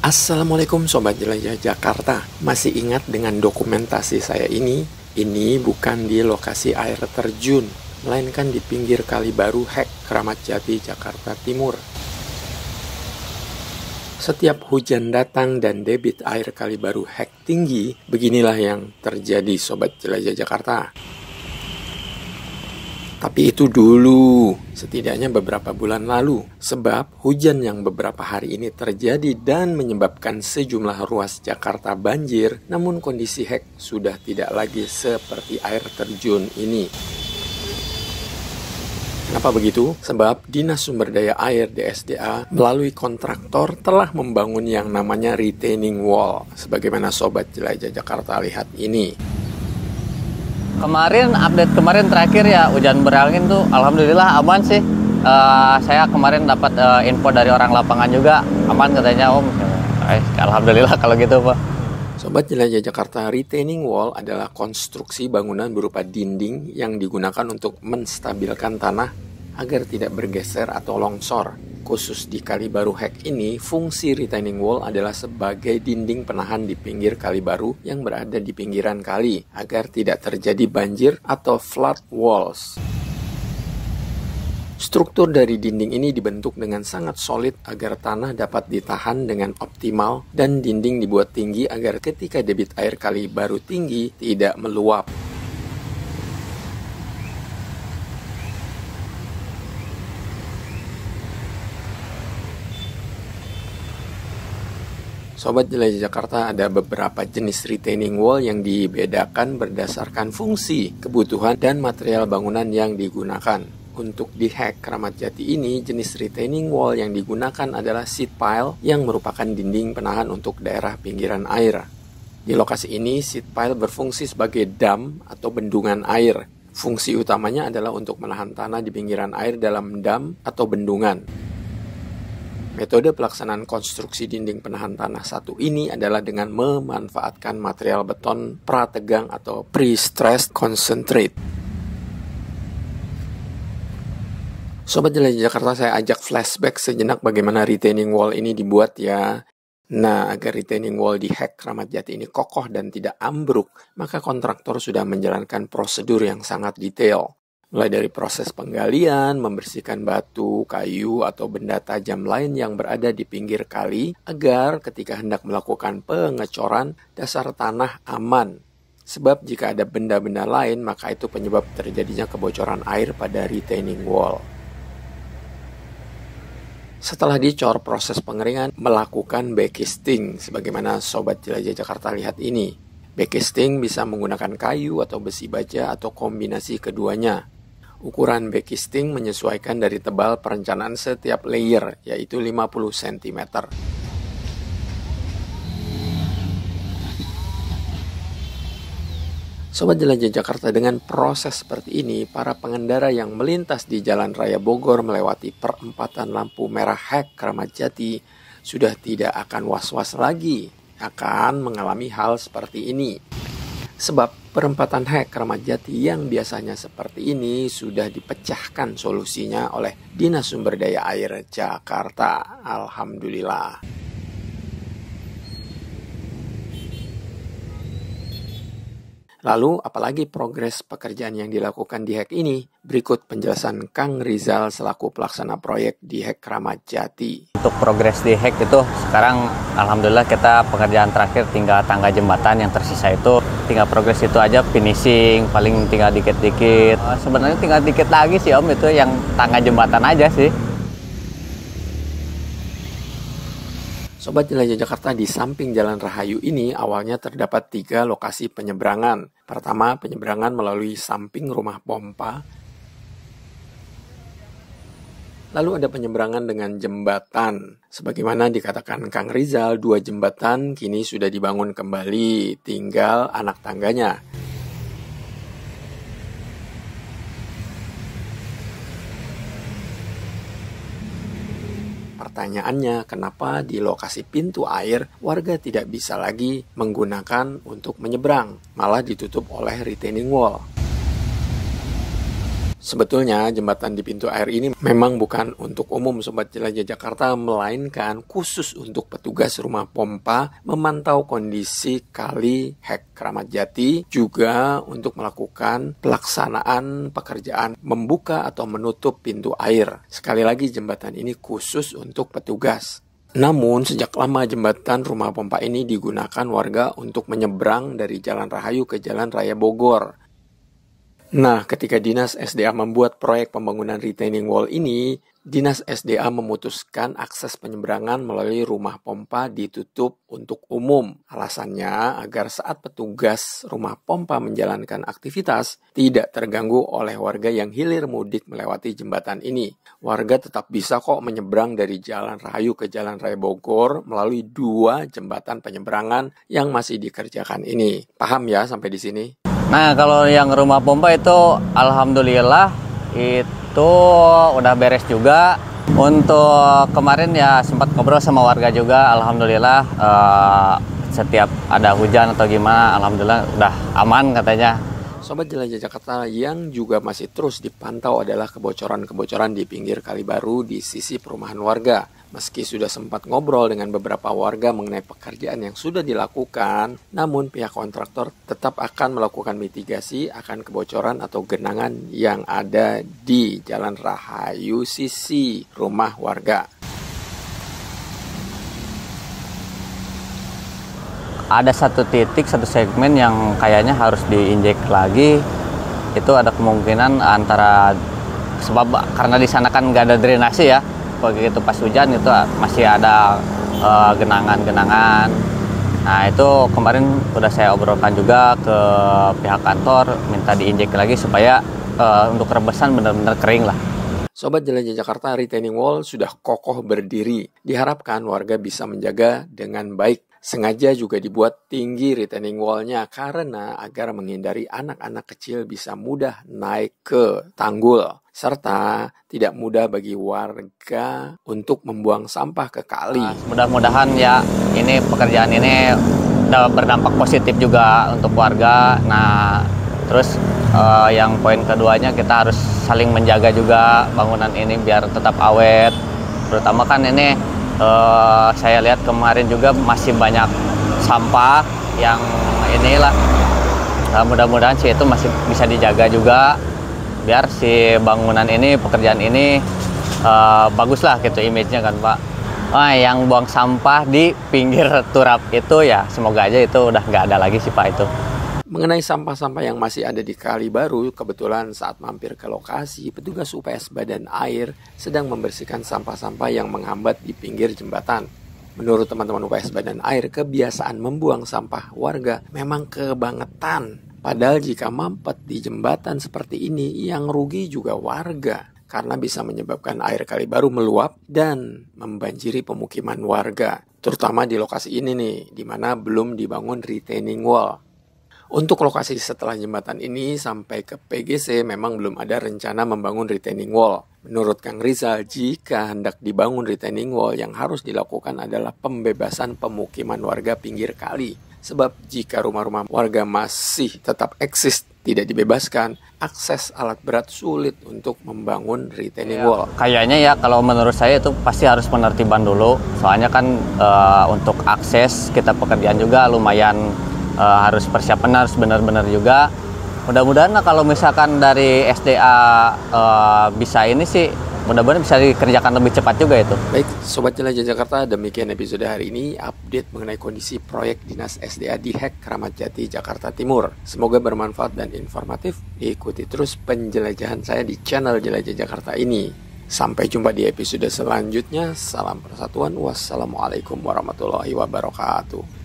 Assalamualaikum Sobat Jelajah Jakarta. Masih ingat dengan dokumentasi saya ini? Ini bukan di lokasi air terjun, melainkan di pinggir Kali Baru Hek, Kramat Jati, Jakarta Timur. Setiap hujan datang dan debit air Kali Baru Hek tinggi, beginilah yang terjadi Sobat Jelajah Jakarta. Tapi itu dulu, setidaknya beberapa bulan lalu, sebab hujan yang beberapa hari ini terjadi dan menyebabkan sejumlah ruas Jakarta banjir, namun kondisi Hek sudah tidak lagi seperti air terjun ini. Kenapa begitu? Sebab Dinas Sumber Daya Air DSDA melalui kontraktor telah membangun yang namanya retaining wall, sebagaimana Sobat Jelajah Jakarta lihat ini. Update kemarin terakhir ya hujan berangin tuh alhamdulillah aman sih. Saya kemarin dapat info dari orang lapangan juga aman katanya Om. Alhamdulillah kalau gitu Pak. Sobat Jelajah Jakarta, retaining wall adalah konstruksi bangunan berupa dinding yang digunakan untuk menstabilkan tanah agar tidak bergeser atau longsor. Khusus di Kali Baru Hek ini, fungsi retaining wall adalah sebagai dinding penahan di pinggir Kali Baru yang berada di pinggiran kali, agar tidak terjadi banjir atau flood walls. Struktur dari dinding ini dibentuk dengan sangat solid agar tanah dapat ditahan dengan optimal, dan dinding dibuat tinggi agar ketika debit air Kali Baru tinggi tidak meluap. Sobat Jelajah Jakarta, ada beberapa jenis retaining wall yang dibedakan berdasarkan fungsi, kebutuhan, dan material bangunan yang digunakan. Untuk di Hek Kramat Jati ini, jenis retaining wall yang digunakan adalah seat pile yang merupakan dinding penahan untuk daerah pinggiran air. Di lokasi ini, seat pile berfungsi sebagai dam atau bendungan air. Fungsi utamanya adalah untuk menahan tanah di pinggiran air dalam dam atau bendungan. Metode pelaksanaan konstruksi dinding penahan tanah satu ini adalah dengan memanfaatkan material beton prategang atau pre-stressed concentrate. Sobat Jelajah Jakarta, saya ajak flashback sejenak bagaimana retaining wall ini dibuat ya. Nah, agar retaining wall di Hek Kramat Jati ini kokoh dan tidak ambruk, maka kontraktor sudah menjalankan prosedur yang sangat detail. Mulai dari proses penggalian, membersihkan batu, kayu, atau benda tajam lain yang berada di pinggir kali, agar ketika hendak melakukan pengecoran, dasar tanah aman. Sebab jika ada benda-benda lain, maka itu penyebab terjadinya kebocoran air pada retaining wall. Setelah dicor, proses pengeringan melakukan backcasting, sebagaimana Sobat Jelajah Jakarta lihat ini. Backcasting bisa menggunakan kayu atau besi baja atau kombinasi keduanya. Ukuran backcasting menyesuaikan dari tebal perencanaan setiap layer, yaitu 50 cm. Sobat Jelajah Jakarta, dengan proses seperti ini, para pengendara yang melintas di Jalan Raya Bogor melewati perempatan lampu merah Hek Kramat Jati sudah tidak akan was-was lagi akan mengalami hal seperti ini. Sebab perempatan Hek Kramat Jati yang biasanya seperti ini sudah dipecahkan solusinya oleh Dinas Sumber Daya Air Jakarta. Alhamdulillah. Lalu, apalagi progres pekerjaan yang dilakukan di Hek ini? Berikut penjelasan Kang Rizal selaku pelaksana proyek di Hek Kramat Jati. Untuk progres di Hek itu sekarang alhamdulillah kita pekerjaan terakhir tinggal tangga jembatan, yang tersisa itu tinggal progres itu aja, finishing, paling tinggal dikit-dikit. Sebenarnya tinggal dikit lagi sih Om, itu yang tangga jembatan aja sih. Sobat Jelajah Jakarta, di samping Jalan Rahayu ini awalnya terdapat 3 lokasi penyeberangan. Pertama, penyeberangan melalui samping rumah pompa. Lalu ada penyeberangan dengan jembatan. Sebagaimana dikatakan Kang Rizal, 2 jembatan kini sudah dibangun kembali, tinggal anak tangganya. Pertanyaannya, kenapa di lokasi pintu air warga tidak bisa lagi menggunakan untuk menyeberang, malah ditutup oleh retaining wall? Sebetulnya jembatan di pintu air ini memang bukan untuk umum Sobat Jelajah Jakarta, melainkan khusus untuk petugas rumah pompa memantau kondisi kali Hek Kramat Jati, juga untuk melakukan pelaksanaan pekerjaan membuka atau menutup pintu air. Sekali lagi, jembatan ini khusus untuk petugas. Namun, sejak lama jembatan rumah pompa ini digunakan warga untuk menyeberang dari Jalan Rahayu ke Jalan Raya Bogor. Nah, ketika Dinas SDA membuat proyek pembangunan retaining wall ini, Dinas SDA memutuskan akses penyeberangan melalui rumah pompa ditutup untuk umum. Alasannya agar saat petugas rumah pompa menjalankan aktivitas, tidak terganggu oleh warga yang hilir mudik melewati jembatan ini. Warga tetap bisa kok menyeberang dari Jalan Rahayu ke Jalan Raya Bogor melalui 2 jembatan penyeberangan yang masih dikerjakan ini. Paham ya sampai di sini? Nah, kalau yang rumah pompa itu alhamdulillah itu udah beres juga. Untuk kemarin ya sempat ngobrol sama warga juga, alhamdulillah setiap ada hujan atau gimana, alhamdulillah udah aman katanya. Sobat Jelajah Jakarta, yang juga masih terus dipantau adalah kebocoran-kebocoran di pinggir kali baru di sisi perumahan warga. Meski sudah sempat ngobrol dengan beberapa warga mengenai pekerjaan yang sudah dilakukan, namun pihak kontraktor tetap akan melakukan mitigasi akan kebocoran atau genangan yang ada di Jalan Rahayu sisi rumah warga. Ada satu titik, satu segmen yang kayaknya harus diinjek lagi. Itu ada kemungkinan antara, sebab karena di sana kan nggak ada drainase ya. Begitu pas hujan itu masih ada genangan-genangan. Nah, itu kemarin udah saya obrolkan juga ke pihak kantor, minta diinjek lagi supaya untuk rebesan benar-benar kering lah. Sobat Jelajah Jakarta, retaining wall sudah kokoh berdiri. Diharapkan warga bisa menjaga dengan baik. Sengaja juga dibuat tinggi retaining wall-nya karena agar menghindari anak-anak kecil bisa mudah naik ke tanggul, serta tidak mudah bagi warga untuk membuang sampah ke kali. Mudah-mudahan ya ini pekerjaan ini berdampak positif juga untuk warga. Nah, terus yang poin keduanya kita harus saling menjaga juga bangunan ini biar tetap awet. Terutama kan ini saya lihat kemarin juga masih banyak sampah yang inilah. Mudah-mudahan sih itu masih bisa dijaga juga biar si bangunan ini, pekerjaan ini bagus lah gitu image-nya kan Pak. Yang buang sampah di pinggir turap itu ya semoga aja itu udah nggak ada lagi sih Pak itu. Mengenai sampah-sampah yang masih ada di kali baru, kebetulan saat mampir ke lokasi, petugas UPS Badan Air sedang membersihkan sampah-sampah yang menghambat di pinggir jembatan. Menurut teman-teman UPS Badan Air, kebiasaan membuang sampah warga memang kebangetan. Padahal jika mampet di jembatan seperti ini, yang rugi juga warga, karena bisa menyebabkan air kali baru meluap dan membanjiri pemukiman warga. Terutama di lokasi ini nih, di mana belum dibangun retaining wall. Untuk lokasi setelah jembatan ini sampai ke PGC memang belum ada rencana membangun retaining wall. Menurut Kang Rizal, jika hendak dibangun retaining wall yang harus dilakukan adalah pembebasan pemukiman warga pinggir kali. Sebab jika rumah-rumah warga masih tetap eksis tidak dibebaskan, akses alat berat sulit untuk membangun retaining wall. Kayaknya ya kalau menurut saya itu pasti harus penertiban dulu. Soalnya kan untuk akses kita pekerjaan juga lumayan harus persiapan, harus benar-benar juga. Mudah-mudahan kalau misalkan dari SDA bisa ini sih, mudah-mudahan bisa dikerjakan lebih cepat juga itu. Baik, Sobat Jelajah Jakarta, demikian episode hari ini, update mengenai kondisi proyek Dinas SDA di Hek Kramat Jati, Jakarta Timur. Semoga bermanfaat dan informatif. Ikuti terus penjelajahan saya di channel Jelajah Jakarta ini. Sampai jumpa di episode selanjutnya. Salam persatuan. Wassalamualaikum warahmatullahi wabarakatuh.